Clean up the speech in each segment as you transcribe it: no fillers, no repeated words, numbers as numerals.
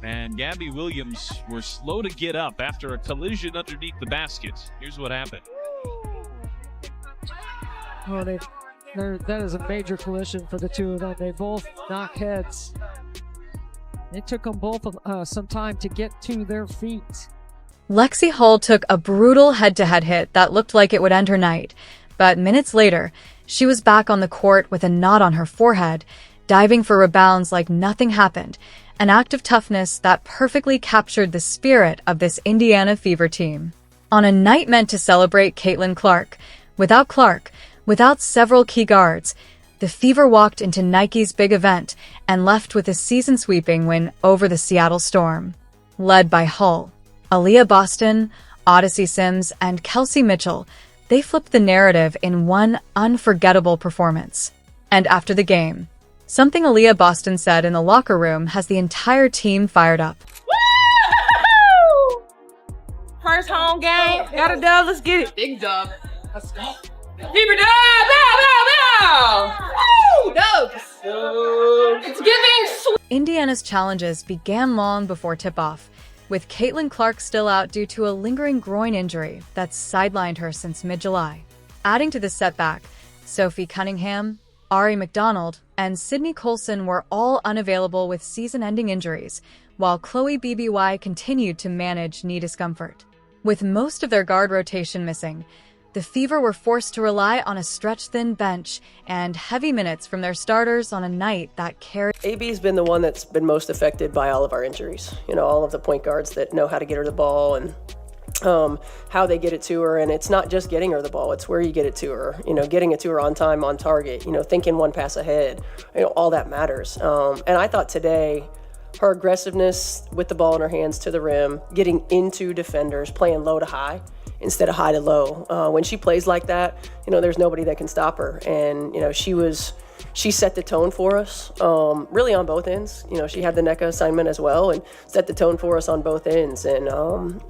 And Gabby Williams were slow to get up after a collision underneath the basket. Here's what happened. Oh, that is a major collision for the two of them. They both knock heads. It took them both some time to get to their feet. Lexie Hull took a brutal head-to-head hit that looked like it would end her night, but minutes later, she was back on the court with a knot on her forehead, diving for rebounds like nothing happened, an act of toughness that perfectly captured the spirit of this Indiana Fever team. On a night meant to celebrate Caitlin Clark, without several key guards, the Fever walked into Nike's big event and left with a season-sweeping win over the Seattle Storm. Led by Hull, Aaliyah Boston, Odyssey Sims, and Kelsey Mitchell, they flipped the narrative in one unforgettable performance. And after the game, something Aaliyah Boston said in the locker room has the entire team fired up. Woo! First home game. Got a dub. Let's get it. Big dub. Let's go. Fever dub. Bow. Woo! Dubs. It's giving sweet. Indiana's challenges began long before tip-off, with Caitlin Clark still out due to a lingering groin injury that's sidelined her since mid-July. Adding to the setback, Sophie Cunningham, Ari McDonald, and Sydney Colson were all unavailable with season-ending injuries, while Chloe BBY continued to manage knee discomfort. With most of their guard rotation missing, the Fever were forced to rely on a stretch-thin bench and heavy minutes from their starters on a night that carried. AB's been the one that's been most affected by all of our injuries. You know, all of the point guards that know how to get her the ball and how they get it to her. And it's not just getting her the ball, it's where you get it to her. You know, getting it to her on time, on target, you know, thinking one pass ahead, you know, all that matters. And I thought today, her aggressiveness with the ball in her hands to the rim, getting into defenders, playing low to high instead of high to low. When she plays like that, you know, there's nobody that can stop her. And, you know, she set the tone for us, really on both ends. You know, she had the NECA assignment as well and set the tone for us on both ends. And,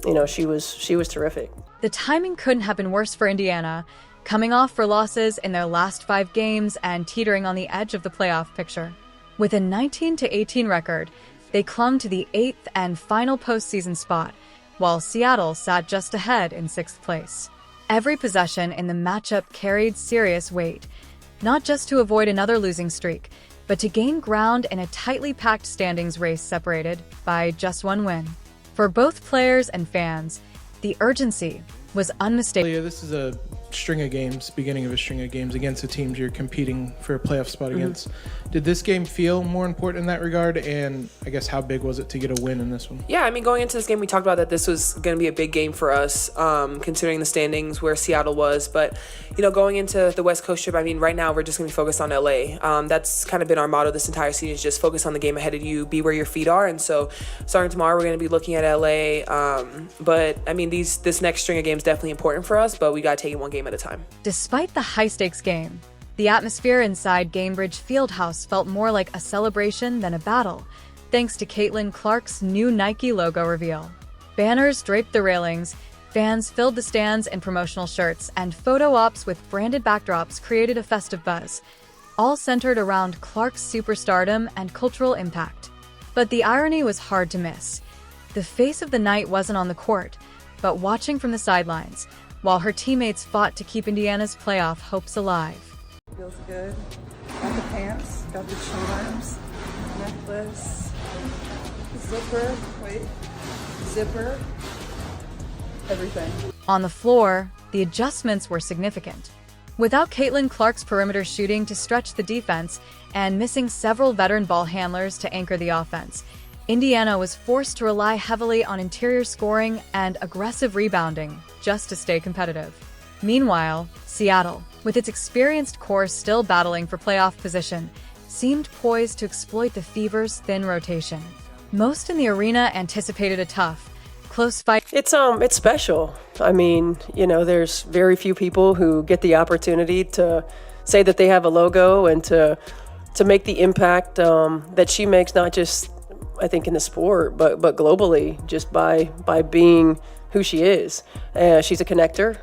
you know, she was terrific. The timing couldn't have been worse for Indiana, coming off for losses in their last 5 games and teetering on the edge of the playoff picture. With a 19-18 record, they clung to the 8th and final postseason spot, while Seattle sat just ahead in 6th place. Every possession in the matchup carried serious weight, not just to avoid another losing streak, but to gain ground in a tightly packed standings race separated by just one win. For both players and fans, the urgency was unmistakable. This is a string of games, beginning of a string of games against the teams you're competing for a playoff spot against. Did this game feel more important in that regard? And I guess how big was it to get a win in this one? Yeah, I mean, going into this game, we talked about that this was going to be a big game for us, considering the standings where Seattle was. But, you know, going into the West Coast trip, I mean, right now we're just going to be focused on LA. That's kind of been our motto this entire season, is just focus on the game ahead of you, be where your feet are. And so starting tomorrow, we're going to be looking at LA. But, I mean, this next string of games definitely important for us, but we got to take it one game at a time. Despite the high-stakes game, the atmosphere inside Gainbridge Fieldhouse felt more like a celebration than a battle, thanks to Caitlin Clark's new Nike logo reveal. Banners draped the railings, fans filled the stands in promotional shirts, and photo ops with branded backdrops created a festive buzz, all centered around Clark's superstardom and cultural impact. But the irony was hard to miss. The face of the night wasn't on the court, but watching from the sidelines, while her teammates fought to keep Indiana's playoff hopes alive. Feels good. Got the pants, got the charms, necklace, zipper, everything. On the floor, the adjustments were significant. Without Caitlin Clark's perimeter shooting to stretch the defense and missing several veteran ball handlers to anchor the offense, Indiana was forced to rely heavily on interior scoring and aggressive rebounding just to stay competitive. Meanwhile, Seattle, with its experienced core still battling for playoff position, seemed poised to exploit the Fever's thin rotation. Most in the arena anticipated a tough, close fight. It's special. I mean, you know, there's very few people who get the opportunity to say that they have a logo and to make the impact that she makes, not just I think in the sport, but globally, just by being who she is. She's a connector.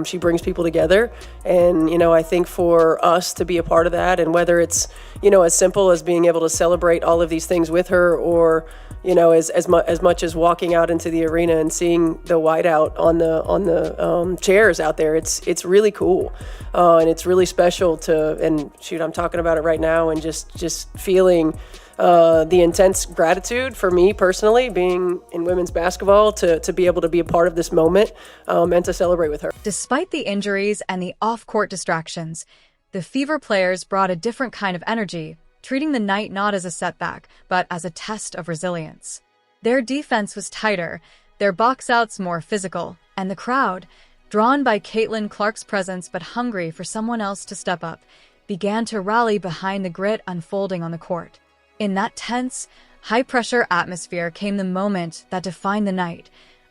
She brings people together. And, I think for us to be a part of that, and whether it's, as simple as being able to celebrate all of these things with her, or, as much as walking out into the arena and seeing the whiteout on the chairs out there, it's really cool. And it's really special and shoot, I'm talking about it right now, and just feeling the intense gratitude for me personally, being in women's basketball, to be able to be a part of this moment and to celebrate with her. Despite the injuries and the off-court distractions, the Fever players brought a different kind of energy, treating the night not as a setback, but as a test of resilience. Their defense was tighter, their box-outs more physical, and the crowd, drawn by Caitlin Clark's presence but hungry for someone else to step up, began to rally behind the grit unfolding on the court. In that tense, high-pressure atmosphere came the moment that defined the night,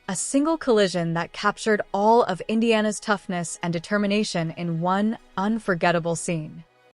a single collision that captured all of Indiana's toughness and determination in one unforgettable scene.